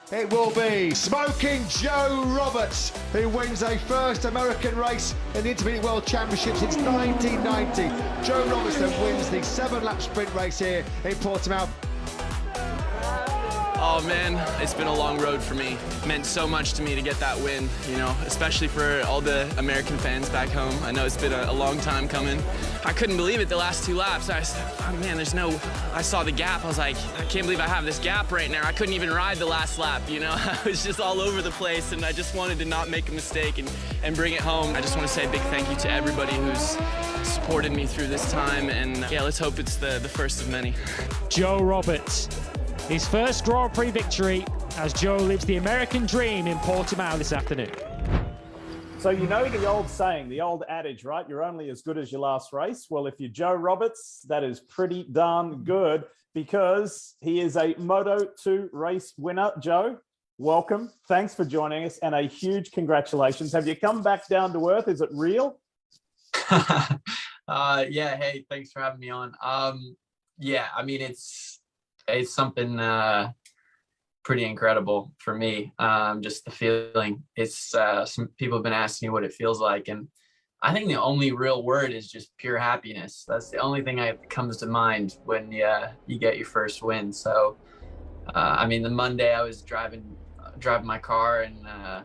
It will be Smoking Joe Roberts, who wins a first American race in the Intermediate World Championship since 1990. Joe Roberts then wins the 7-lap sprint race here in Portimao. Oh man, it's been a long road for me. It meant so much to me to get that win, you know, especially for all the American fans back home. I know it's been a long time coming. I couldn't believe it the last 2 laps. I said, oh man, I saw the gap. I was like, I can't believe I have this gap right now. I couldn't even ride the last lap, you know. I was just all over the place, and I just wanted to not make a mistake and bring it home. I just want to say a big thank you to everybody who's supported me through this time, and yeah, let's hope it's the first of many. Joe Roberts, his first Grand Prix victory as Joe lives the American dream in Portimao this afternoon. So you know the old saying, the old adage, right? You're only as good as your last race. Well, if you're Joe Roberts, that is pretty darn good because he is a Moto2 race winner. Joe, welcome. Thanks for joining us and a huge congratulations. Have you come back down to earth? Is it real? Yeah, hey, thanks for having me on. Yeah, I mean, it's something pretty incredible for me. Just the feeling. It's some people have been asking me what it feels like, and I think the only real word is just pure happiness. That's the only thing that comes to mind when you get your first win. So I mean, the Monday I was driving my car, and I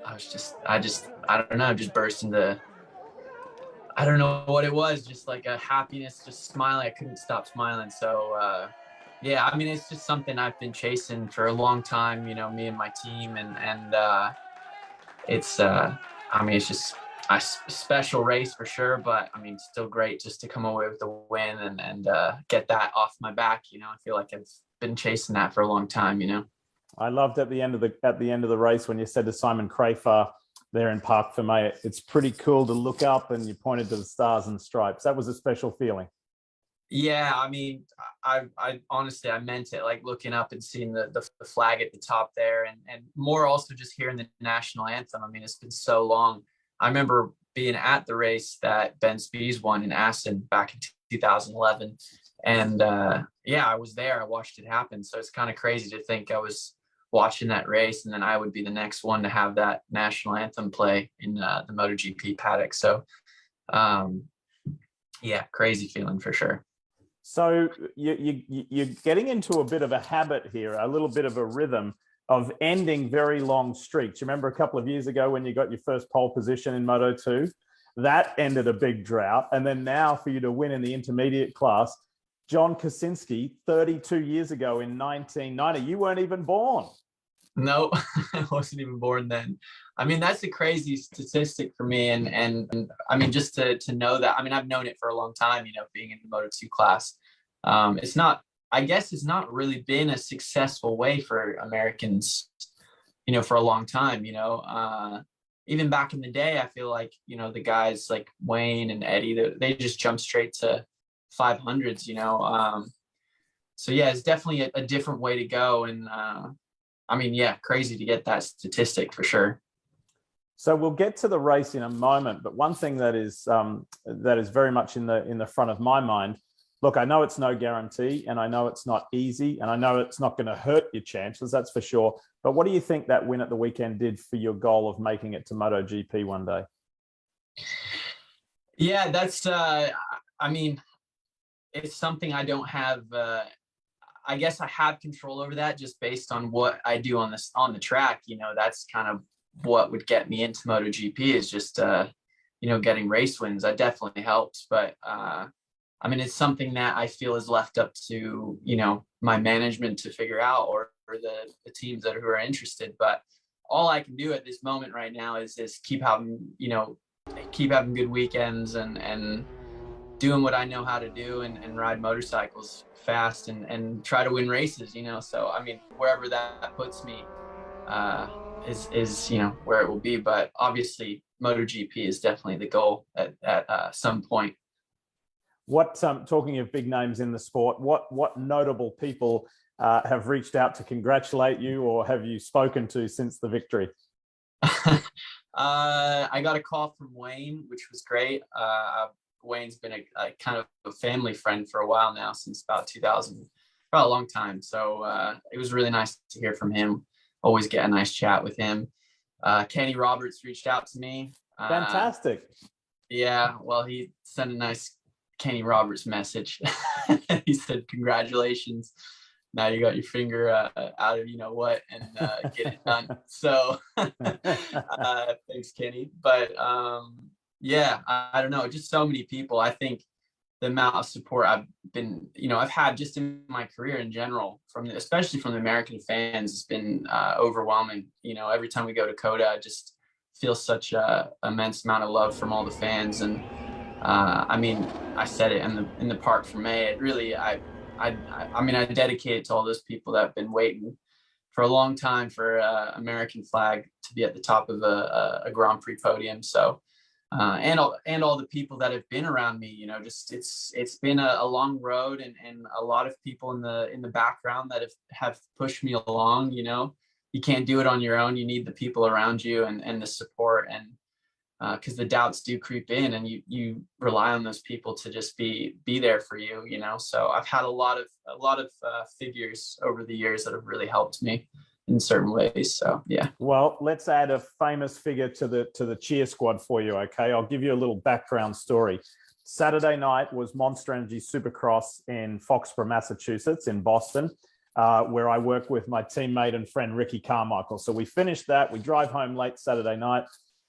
don't know, just burst into, I don't know what it was, just like a happiness, just smiling. I couldn't stop smiling. So yeah, I mean, it's just something I've been chasing for a long time, you know, me and my team, and it's I mean, it's just a special race for sure, but I mean, still great just to come away with the win and get that off my back. You know, I feel like I've been chasing that for a long time, you know. I loved at the end of the race when you said to Simon Crafar there in Parc Fermé, it's pretty cool to look up, and you pointed to the stars and stripes. That was a special feeling. Yeah, I mean, I honestly, I meant it, like looking up and seeing the flag at the top there, and more also just hearing the national anthem. I mean, it's been so long. I remember being at the race that Ben Spies won in Assen back in 2011. And yeah, I was there. I watched it happen. So it's kind of crazy to think I was watching that race, and then I would be the next one to have that national anthem play in the MotoGP paddock. So yeah, crazy feeling for sure. So you're getting into a bit of a habit here, a little bit of a rhythm of ending very long streaks. You remember a couple of years ago when you got your first pole position in Moto2? That ended a big drought. And then now for you to win in the intermediate class, John Kosinski, 32 years ago in 1990, you weren't even born. No, I wasn't even born then. I mean, that's a crazy statistic for me. And I mean, just to know that, I mean, I've known it for a long time, you know, being in the Moto2 class. I guess it's not really been a successful way for Americans, you know, for a long time, you know. Even back in the day, I feel like, you know, the guys like Wayne and Eddie, they just jump straight to 500s, you know. So yeah, it's definitely a different way to go. And I mean, yeah, crazy to get that statistic for sure. So we'll get to the race in a moment, but one thing that is very much in the front of my mind. Look, I know it's no guarantee, and I know it's not easy, and I know it's not going to hurt your chances, that's for sure. But what do you think that win at the weekend did for your goal of making it to MotoGP one day? Yeah, that's, I mean, it's something I don't have, I guess I have control over that just based on what I do on the track. You know, that's kind of what would get me into MotoGP is just, you know, getting race wins. That definitely helps. But, I mean, it's something that I feel is left up to, you know, my management to figure out, or the teams who are interested. But all I can do at this moment right now is keep having good weekends and doing what I know how to do and ride motorcycles fast and try to win races, you know. So, I mean, wherever that puts me is, you know, where it will be. But obviously MotoGP is definitely the goal at some point. What, talking of big names in the sport, what notable people have reached out to congratulate you, or have you spoken to since the victory? I got a call from Wayne, which was great. Wayne's been a kind of a family friend for a while now, since about 2000, for a long time. So it was really nice to hear from him. always get a nice chat with him. Kenny Roberts reached out to me. Fantastic. Yeah, well, he sent a nice Kenny Roberts message. He said, "Congratulations. Now you got your finger out of you know what, and get it done." So thanks, Kenny. But yeah, I don't know, just so many people. I think the amount of support I've had just in my career in general, especially from the American fans, has been overwhelming. Every time we go to COTA, I just feel such a immense amount of love from all the fans. And I mean, I said it in the park for May. It really, I dedicate it to all those people that have been waiting for a long time for American flag to be at the top of a Grand Prix podium. So, and all the people that have been around me, just it's been a long road, and a lot of people in the background that have pushed me along. You can't do it on your own. You need the people around you and the support, and because the doubts do creep in, and you rely on those people to just be there for you. So I've had a lot of figures over the years that have really helped me in certain ways. So yeah. Well, let's add a famous figure to the cheer squad for you. Okay, I'll give you a little background story. Saturday night was Monster Energy Supercross in Foxborough, Massachusetts, in Boston, where I work with my teammate and friend Ricky Carmichael. So we finished that. We drive home late Saturday night.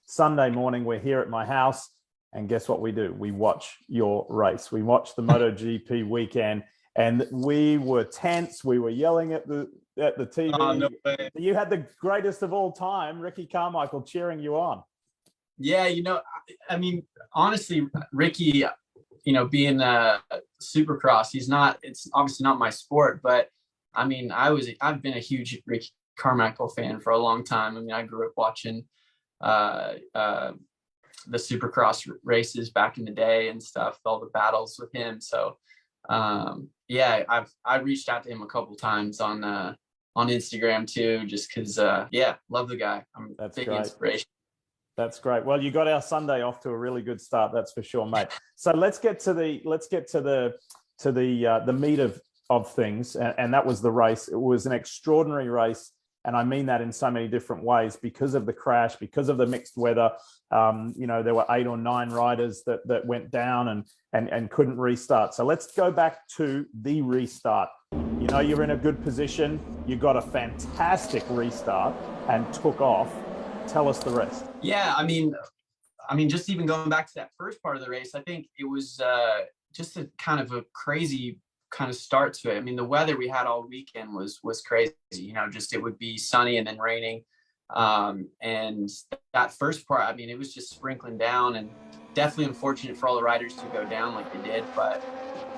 Sunday morning, we're here at my house, and guess what we do? We watch your race. We watch the MotoGP weekend, and we were tense. We were yelling at the TV. Oh, no way. You had the greatest of all time, Ricky Carmichael, cheering you on. Yeah, I mean, honestly, Ricky, being a Supercross, it's obviously not my sport, but I mean, I've been a huge Ricky Carmichael fan for a long time. I mean, I grew up watching the Supercross races back in the day and stuff, all the battles with him. So yeah, I reached out to him a couple times on Instagram too, just because love the guy. That's big great. Inspiration. That's great. Well, you got our Sunday off to a really good start, that's for sure, mate. So let's get to the meat of things, and that was the race. It was an extraordinary race. And I mean that in so many different ways, because of the crash, because of the mixed weather. There were 8 or 9 riders that went down and couldn't restart. So let's go back to the restart. You're in a good position. You got a fantastic restart and took off. Tell us the rest. Yeah, I mean, just even going back to that first part of the race, I think it was just a kind of a crazy kind of start to it. I mean, the weather we had all weekend was crazy. Just it would be sunny and then raining. And that first part, I mean, it was just sprinkling down, and definitely unfortunate for all the riders to go down like they did. But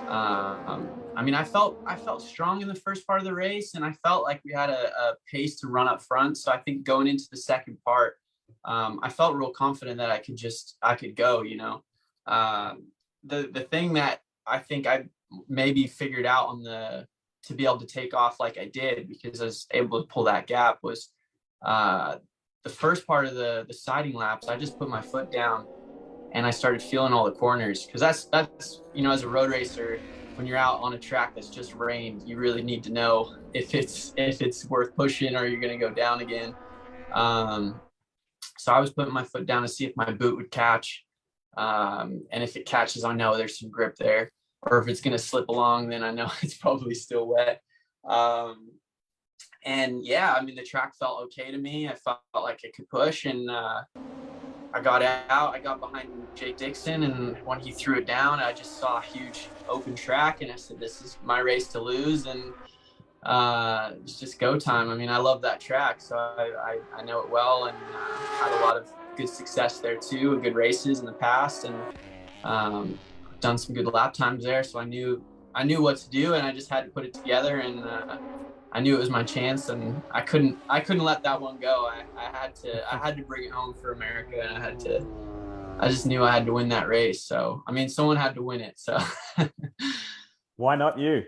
I mean, I felt strong in the first part of the race, and I felt like we had a pace to run up front. So I think going into the second part, I felt real confident that I could go. The thing that I think I maybe figured out to be able to take off like I did, because I was able to pull that gap, was the first part of the siding laps. I just put my foot down and I started feeling all the corners, because that's as a road racer, when you're out on a track that's just rained, you really need to know if it's worth pushing or you're going to go down again. So I was putting my foot down to see if my boot would catch, and if it catches, I know there's some grip there. Or if it's going to slip along, then I know it's probably still wet. And yeah, I mean, the track felt okay to me. I felt like I could push, and I got out. I got behind Jake Dixon, and when he threw it down, I just saw a huge open track, and I said, this is my race to lose, and it's just go time. I mean, I love that track, so I know it well, and had a lot of good success there too, good races in the past, and done some good lap times there, so I knew what to do, and I just had to put it together, and I knew it was my chance, and I couldn't let that one go. I had to bring it home for America, and I just knew I had to win that race. So I mean, someone had to win it, so why not you?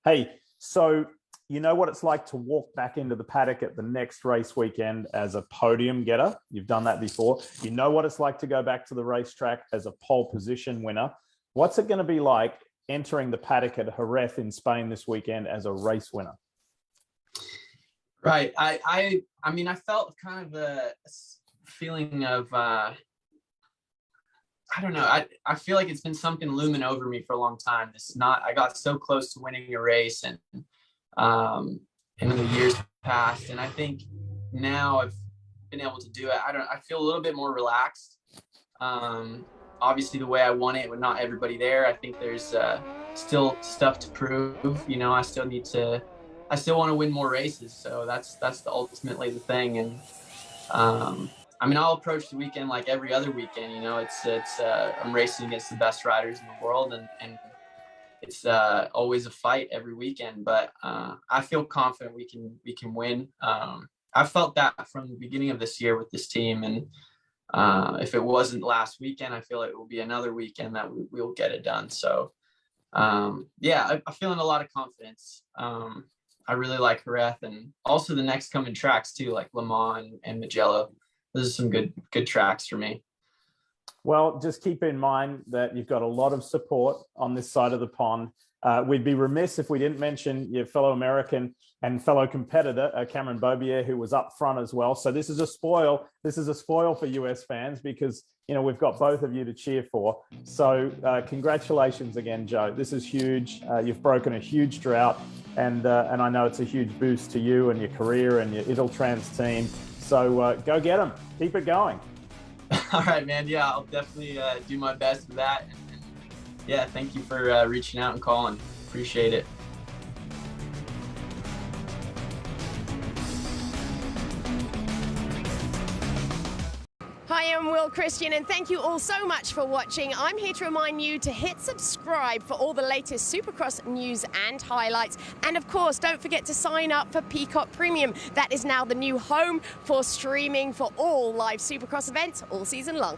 Hey, so you know what it's like to walk back into the paddock at the next race weekend as a podium getter. You've done that before. You know what it's like to go back to the racetrack as a pole position winner. What's it going to be like entering the paddock at Jerez in Spain this weekend as a race winner? Right. I mean, I felt kind of a feeling of, I don't know. I feel like it's been something looming over me for a long time. I got so close to winning a race and in the years past. And I think now I've been able to do it. I feel a little bit more relaxed. Obviously the way I won it with not everybody there, I think there's still stuff to prove. You know, I still want to win more races. So that's ultimately the thing. And I mean, I'll approach the weekend like every other weekend. You know, I'm racing against the best riders in the world, and it's always a fight every weekend. But I feel confident we can win. I felt that from the beginning of this year with this team, and if it wasn't last weekend, I feel it will be another weekend that we'll get it done. So yeah, I'm feeling a lot of confidence. I really like Jerez, and also the next coming tracks too, like Le Mans and Mugello. Those are some good tracks for me. Well, just keep in mind that you've got a lot of support on this side of the pond. We'd be remiss if we didn't mention your fellow American and fellow competitor, Cameron Beaubier, who was up front as well. So this is a spoil. This is a spoil for US fans because, you know, we've got both of you to cheer for. So congratulations again, Joe. This is huge. You've broken a huge drought, and I know it's a huge boost to you and your career and your Italtrans team. So go get them. Keep it going. All right, man. Yeah, I'll definitely do my best with that. And yeah, thank you for reaching out and calling. Appreciate it. Hi, I'm Will Christian, and thank you all so much for watching. I'm here to remind you to hit subscribe for all the latest Supercross news and highlights. And of course, don't forget to sign up for Peacock Premium. That is now the new home for streaming for all live Supercross events all season long.